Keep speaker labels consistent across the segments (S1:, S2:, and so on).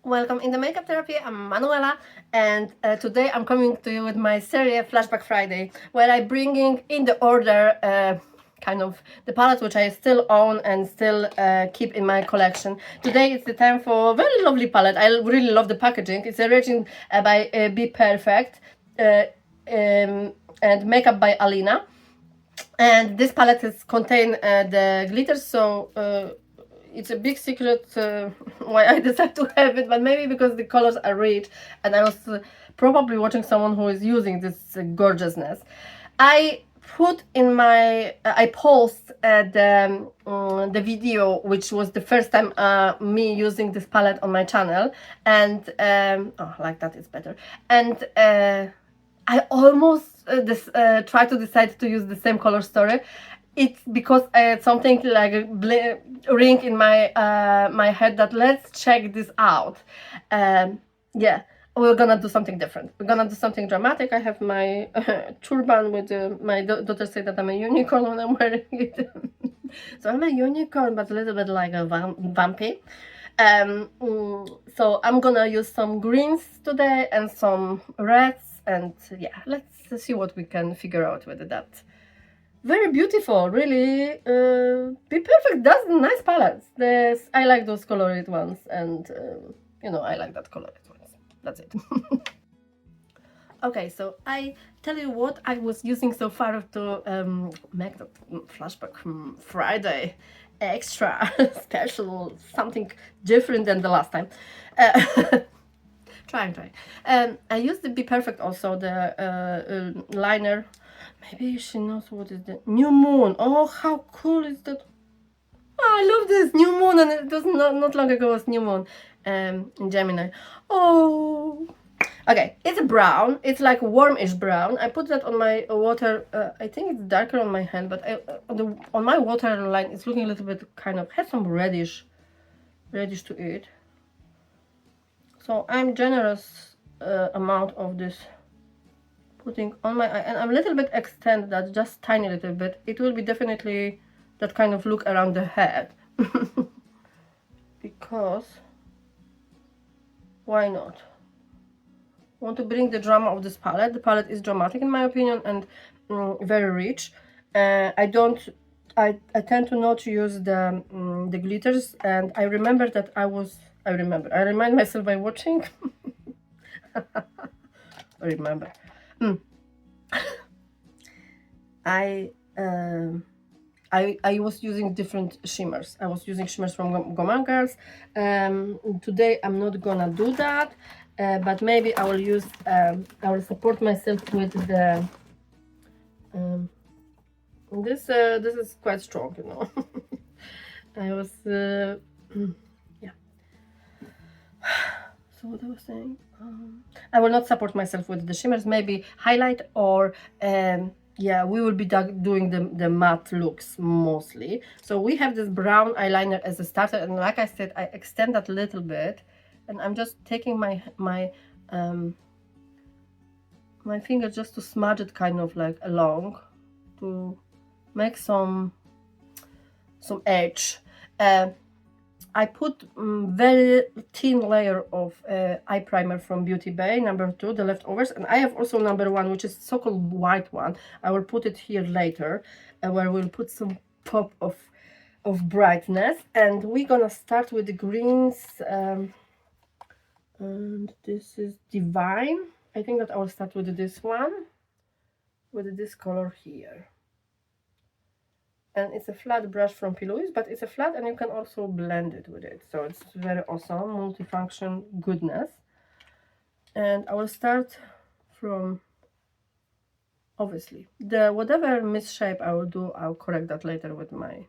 S1: Welcome in the makeup therapy. I'm Manuela, and today I'm coming to you with my series Flashback Friday, where I'm bringing in the order kind of the palettes which I still own and still keep in my collection. Today it's the time for a very lovely palette. I really love the packaging. It's a Regin by BPerfect and makeup by Alina. And this palette is contain the glitters, so it's a big secret why I decided to have it, but maybe because the colors are rich and I was probably watching someone who is using this gorgeousness. I put in my I post the video, which was the first time me using this palette on my channel, and oh, like that is better. And I almost try to decide to use the same color story. It's because I had something like a ring in my my head that let's check this out. Yeah, we're gonna do something different. We're gonna do something dramatic. I have my turban with my daughter said that I'm a unicorn when I'm wearing it. So I'm a unicorn, but a little bit like a vampy. So I'm gonna use some greens today and some reds, and yeah, let's see what we can figure out with that. Very beautiful, really. BPerfect does nice palettes. I like those colored ones, and you know, I like that colored ones. That's it. Okay, so I tell you what I was using so far to make the flashback Friday extra special, something different than the last time. Try. I used the BPerfect also, the liner. Maybe she knows what is the new moon. Oh, how cool is that? Oh, I love this new moon, and it was not long ago was new moon in Gemini. Oh, okay, it's a brown. It's like warmish brown. I put that on my water. I think it's darker on my hand, but on my waterline it's looking a little bit kind of has some reddish to it. So I'm generous amount of this putting on my eye, and I'm a little bit extend that, just tiny little bit. It will be definitely that kind of look around the head. Because why not? Want to bring the drama of this palette. The palette is dramatic in my opinion and very rich. I tend to not use the glitters, and I remember that I remind myself by watching. I remember. I was using different shimmers. I was using shimmers from Goman Girls. Today I'm not gonna do that, but maybe I will use. I will support myself with the. This is quite strong, you know. I was yeah. So what I was saying, I will not support myself with the shimmers. Maybe highlight or yeah, we will be doing the matte looks mostly. So we have this brown eyeliner as a starter, and like I said, I extend that a little bit, and I'm just taking my finger just to smudge it kind of like along to make some edge. I put very thin layer of eye primer from Beauty Bay, number 2, the leftovers, and I have also number 1, which is so-called white one. I will put it here later, where we'll put some pop of brightness. And we're gonna start with the greens, and this is Divine. I think that I will start with this one, with this color here. And it's a flat brush from Plouise, but it's a flat and you can also blend it with it. So it's very awesome, multifunction goodness. And I will start from, obviously, the whatever misshape I will do, I'll correct that later with my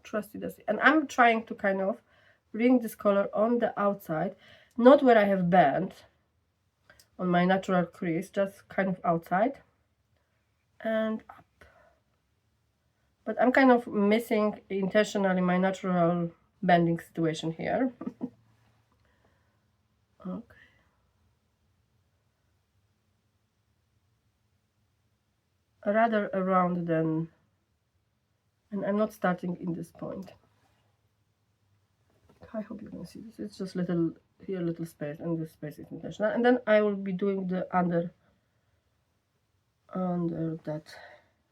S1: trusty dusty. And I'm trying to kind of bring this color on the outside, not where I have bent on my natural crease, just kind of outside and up. But I'm kind of missing intentionally my natural bending situation here. Okay. Rather around than, and I'm not starting in this point. I hope you can see this. It's just little here, little space, and this space is intentional. And then I will be doing the under that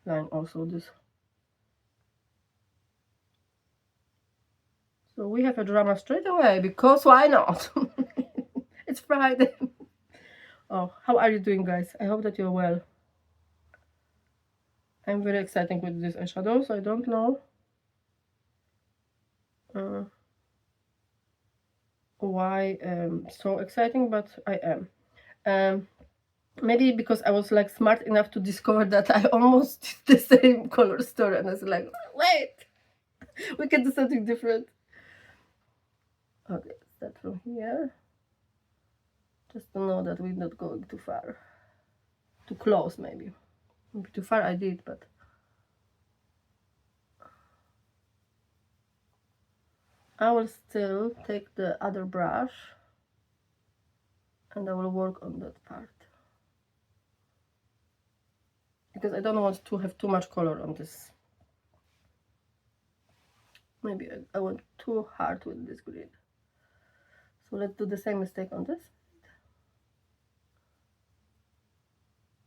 S1: line also, this. So we have a drama straight away, because why not? It's Friday. Oh, how are you doing, guys? I hope that you're well. I'm very excited with this eyeshadow, so I don't know why so exciting, but I am. Maybe because I was like smart enough to discover that I almost did the same color story, and I was like, wait, we can do something different. Okay, start from here, just to know that we're not going too far, too close. Maybe too far I did, but I will still take the other brush and I will work on that part, because I don't want to have too much color on this. Maybe I went too hard with this green. So let's do the same mistake on this.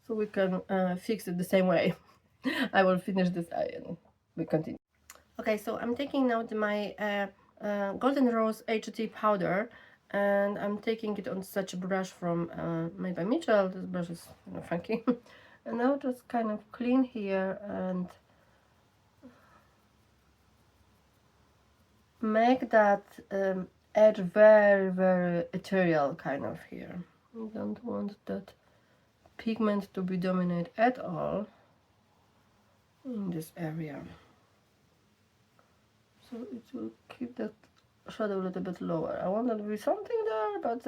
S1: So we can fix it the same way. I will finish this eye and we continue. Okay, so I'm taking now my Golden Rose HD powder, and I'm taking it on such a brush from made by Mitchell. This brush is funky. And now just kind of clean here and make that edge very, very ethereal kind of here. I don't want that pigment to be dominant at all in this area. So it will keep that shadow a little bit lower. I want there to be something there, but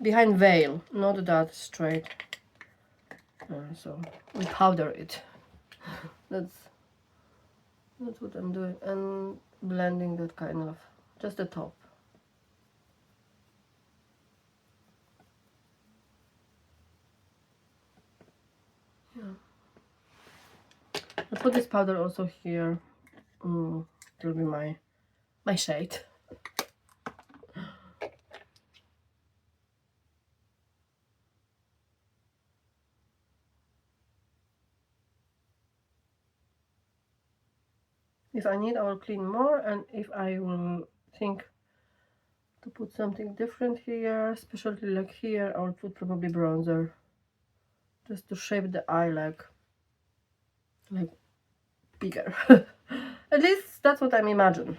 S1: behind veil, not that straight. So we powder it. That's what I'm doing, and blending that kind of just the top. Yeah. I'll put this powder also here. It will be my shade. If I need, I will clean more, and if I will think to put something different here, especially like here, I will put probably bronzer, just to shape the eye like bigger. At least that's what I'm imagining.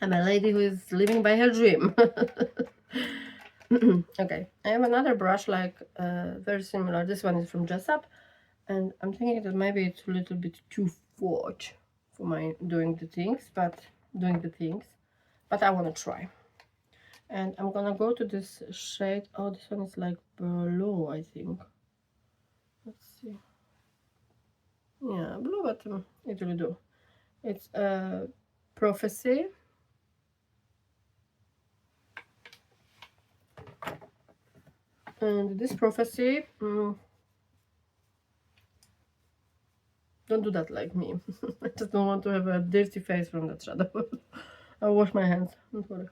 S1: I'm a lady who is living by her dream. Okay, I have another brush like very similar. This one is from Dress Up, and I'm thinking that maybe it's a little bit too forged for my doing the things, but I want to try. And I'm gonna go to this shade. Oh, this one is like blue, I think. Let's see. Yeah, blue, but it will do. It's a Prophecy. And this Prophecy, don't do that like me. I just don't want to have a dirty face from that shadow. I'll wash my hands, don't worry.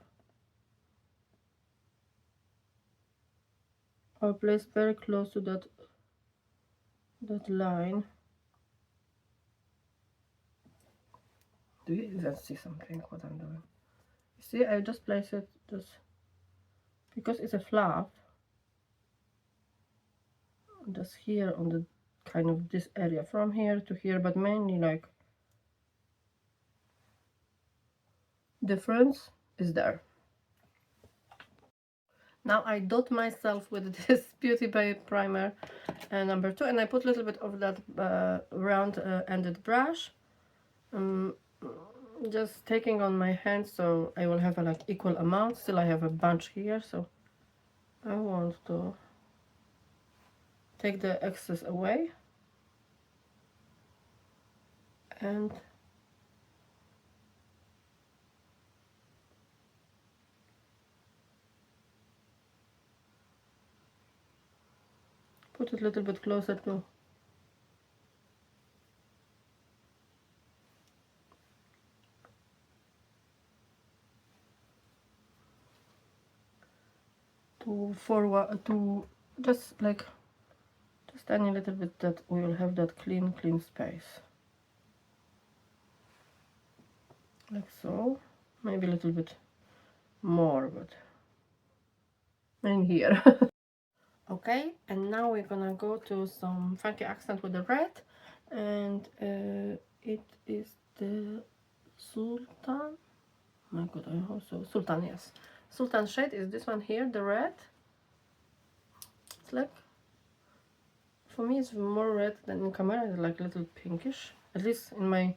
S1: I'll place very close to that line. Do you even see something what I'm doing? You see, I just place it just because it's a fluff. Just here on the kind of this area, from here to here, but mainly like difference is there. Now I dot myself with this Beauty Bay primer number 2, and I put a little bit of that round ended brush, just taking on my hand, so I will have a like equal amount. Still I have a bunch here, so I want to take the excess away and put it a little bit closer to to forward, to just like just tiny little bit, that we will have that clean space, like so. Maybe a little bit more, but in here. Okay, and now we're gonna go to some funky accent with the red, and it is the Sultan. My god, I hope so. Sultan, yes. Sultan shade is this one here, the red. It's like, for me it's more red than in camera. It's like a little pinkish, at least in my,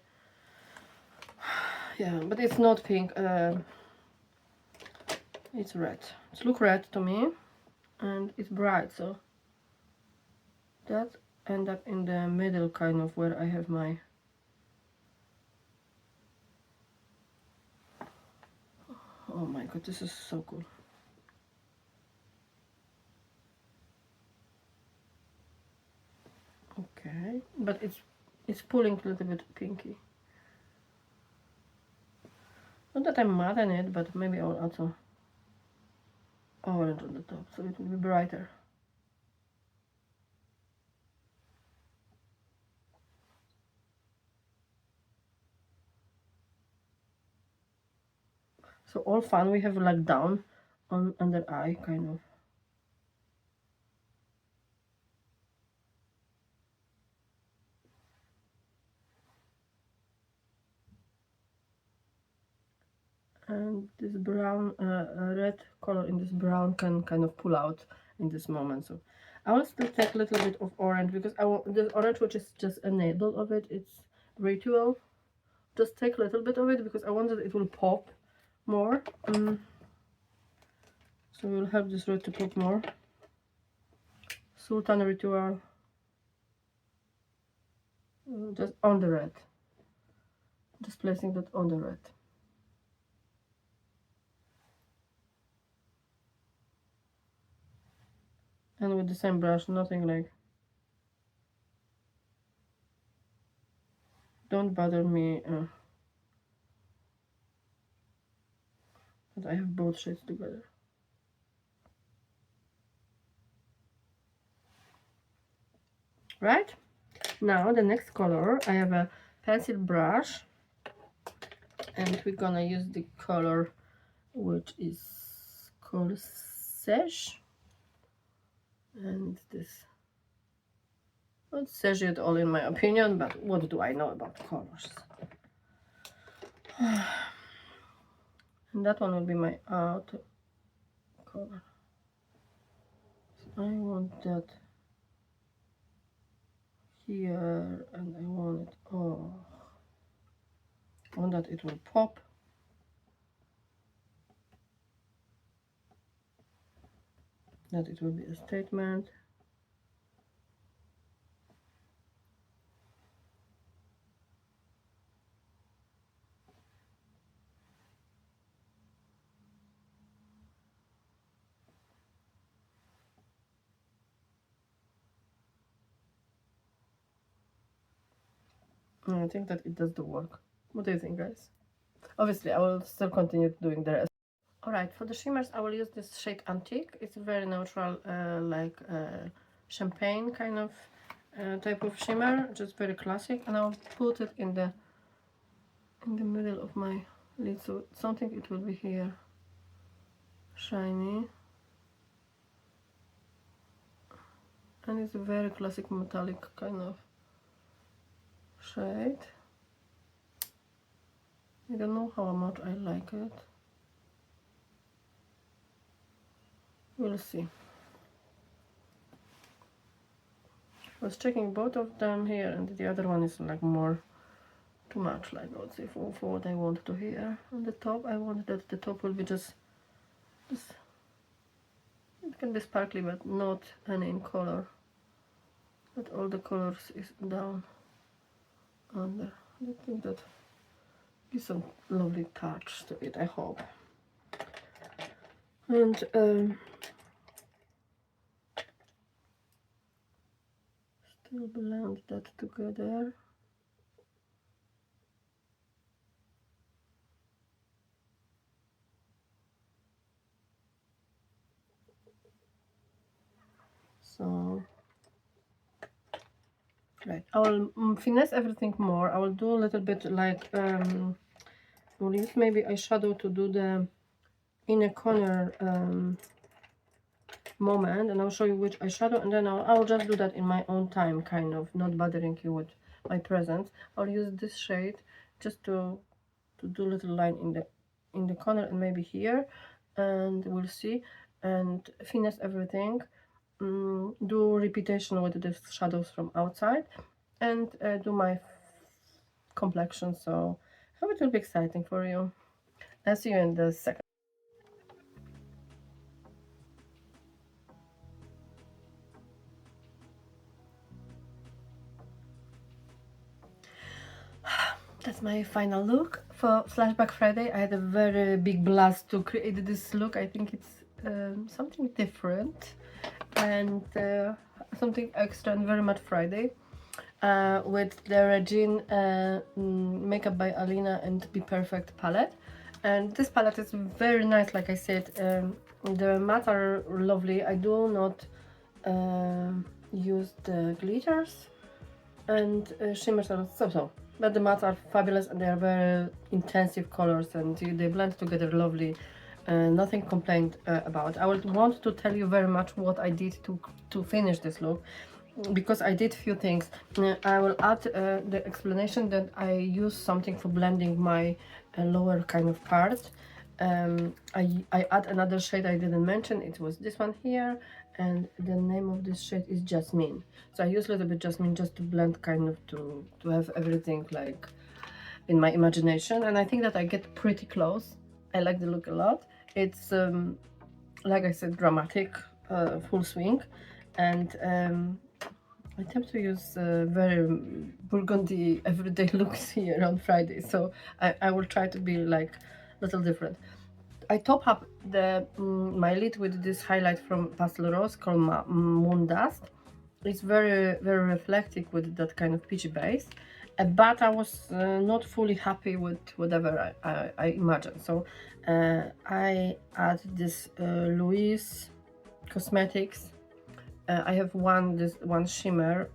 S1: yeah, but it's not pink. It's red. It looks red to me, and it's bright, so that end up in the middle, kind of where I have my, oh my god, this is so cool. Okay, but it's pulling a little bit pinky. Not that I'm mad at it, but maybe I'll add some orange on the top so it will be brighter. So all fun we have like down on under eye, kind of. And this brown, red color in this brown can kind of pull out in this moment. So I will still take a little bit of orange, because I want this orange, which is just a navel of it. It's ritual. Just take a little bit of it because I want that it will pop more. So we'll have this red to pop more. Sultan ritual. Just on the red. Just placing that on the red. And with the same brush, nothing like, don't bother me that I have both shades together. Right? Now the next color, I have a pencil brush, and we're gonna use the color which is called Sage. And this, not Sage at all in my opinion, but what do I know about colors? And that one will be my outer color. So I want that here, and I want it, oh, I want that it will pop. That it will be a statement. And I think that it does the work. What do you think, guys? Obviously, I will still continue doing the rest. Alright, for the shimmers, I will use this shade Antique. It's a very neutral, like champagne kind of type of shimmer, just very classic. And I'll put it in the middle of my lid, so something it will be here, shiny. And it's a very classic metallic kind of shade. I don't know how much I like it. We'll see. I was checking both of them here, and the other one is like more too much, like I would say, for what I want to hear. On the top, I want that the top will be just it can be sparkly, but not any in color. That all the colors is down under. I think that gives some lovely touch to it, I hope. And still blend that together. Right, I will finesse everything more. I will do a little bit like we'll use maybe eyeshadow to do the inner corner moment, and I'll show you which eyeshadow, and then I'll just do that in my own time, kind of not bothering you with my presence. I'll use this shade just to do a little line in the corner and maybe here, and we'll see, and finesse everything. Do repetition with the shadows from outside, and do my complexion, so I hope it will be exciting for you. I'll see you in the second. That's my final look for Flashback Friday. I had a very big blast to create this look. I think it's something different and something extra and very much Friday. With the Regin Makeup by Alina and BPerfect palette. And this palette is very nice, like I said. The mattes are lovely. I do not use the glitters, and shimmers are so-so. But the mattes are fabulous, and they are very intensive colors, and they blend together lovely. Nothing complained about. I would want to tell you very much what I did to finish this look, because I did few things. I will add the explanation that I use something for blending my lower kind of part. I add another shade I didn't mention. It was this one here, and the name of this shade is Jasmine. So I use a little bit Jasmine just to blend, kind of to have everything like in my imagination, and I think that I get pretty close. I like the look a lot. It's like I said, dramatic, full swing, and I tend to use very burgundy everyday looks here on Friday, so I will try to be like a little different. I top up the my lid with this highlight from Pastel Rose called Moon Dust. It's very reflective with that kind of peachy base, but I was not fully happy with whatever I imagined. So I add this Louise Cosmetics. I have this one shimmer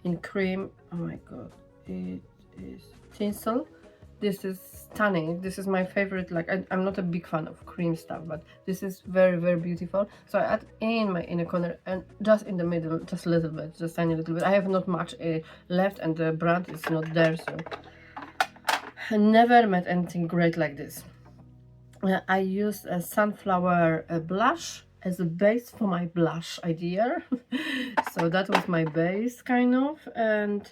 S1: in cream. Oh my god, it is Tinsel. This is stunning. This is my favorite. Like I'm not a big fan of cream stuff, but this is very beautiful. So I add in my inner corner and just in the middle, just a little bit, just tiny little bit. I have not much left, and the brand is not there, so I never met anything great like this. I use a sunflower blush as a base for my blush idea. So that was my base, kind of. And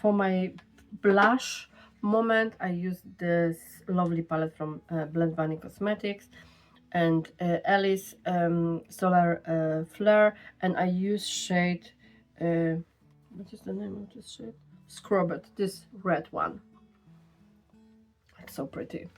S1: for my blush moment, I used this lovely palette from Bunny Cosmetics and Alice Solar Flare, and I use shade, what is the name of this shade? Scrub It, this red one. It's so pretty.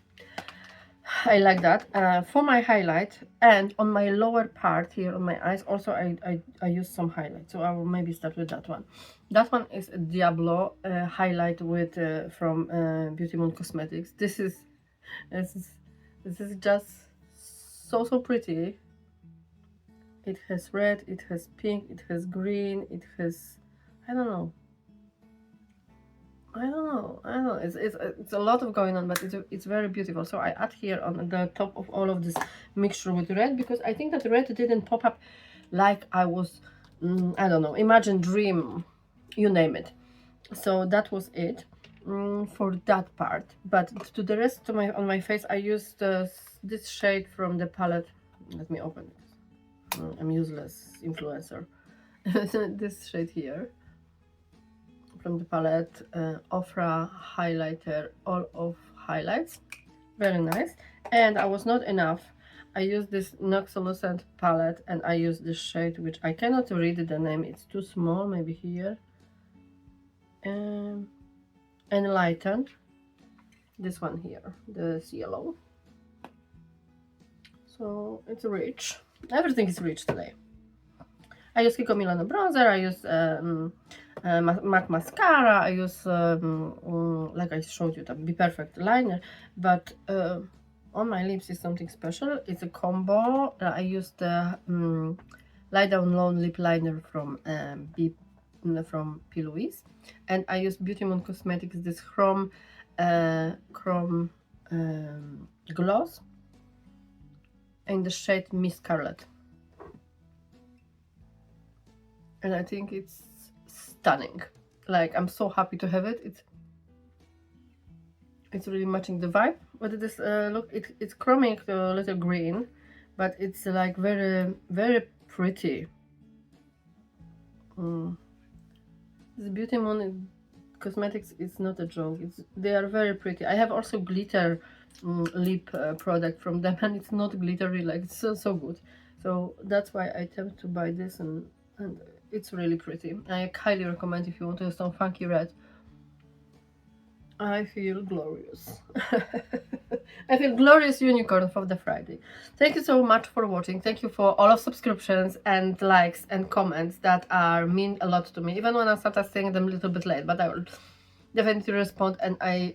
S1: I like that. For my highlight, and on my lower part here on my eyes also, I use some highlight, so I will maybe start with that one. That one is a Diablo highlight with from Moon Cosmetics. This is just so pretty. It has red, it has pink, it has green, it has, I don't know. It's a lot of going on, but it's very beautiful. So I add here on the top of all of this mixture with red, because I think that red didn't pop up like I was, I don't know, imagine, dream, you name it. So that was it for that part. But to the rest of on my face, I used this shade from the palette. Let me open it. I'm useless influencer. This shade here from the palette OFRA Highlighter, all of highlights. Very nice. And I was not enough. I used this Noctilucent palette, and I used this shade, which I cannot read the name, it's too small, maybe here. And lighten this one here, this yellow. So it's rich. Everything is rich today. I use Kiko Milano bronzer, I use MAC mascara, I use, like I showed you, the BPerfect liner, but on my lips is something special. It's a combo. I used the Lie Down Low lip liner from from Plouise, and I use Moon Cosmetics this chrome gloss in the shade Ms Scarlett, and I think it's stunning. Like, I'm so happy to have it. It's really matching the vibe. What did this look? It's chroming a little green, but it's like very, very pretty. This Moon Cosmetics is not a joke. They are very pretty. I have also glitter lip product from them, and it's not glittery. Like, it's so good. So that's why I tend to buy this, and it's really pretty. I highly recommend if you want to have some funky red. I feel glorious. I feel glorious unicorn for the Friday. Thank you so much for watching. Thank you for all of subscriptions and likes and comments that mean a lot to me. Even when I sometimes saying them a little bit late, but I will definitely respond, and I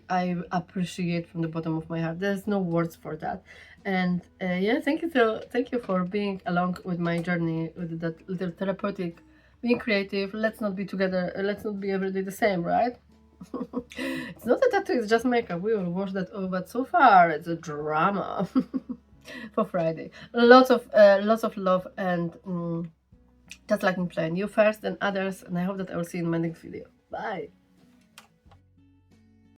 S1: appreciate from the bottom of my heart. There's no words for that. And yeah, thank you for being along with my journey with that little therapeutic, being creative. Let's not be together. Let's not be every day the same, right? It's not a tattoo, it's just makeup. We will wash that off, but so far it's a drama. For Friday. Lots of love, and just like me playing you first and others, and I hope that I will see you in my next video. Bye.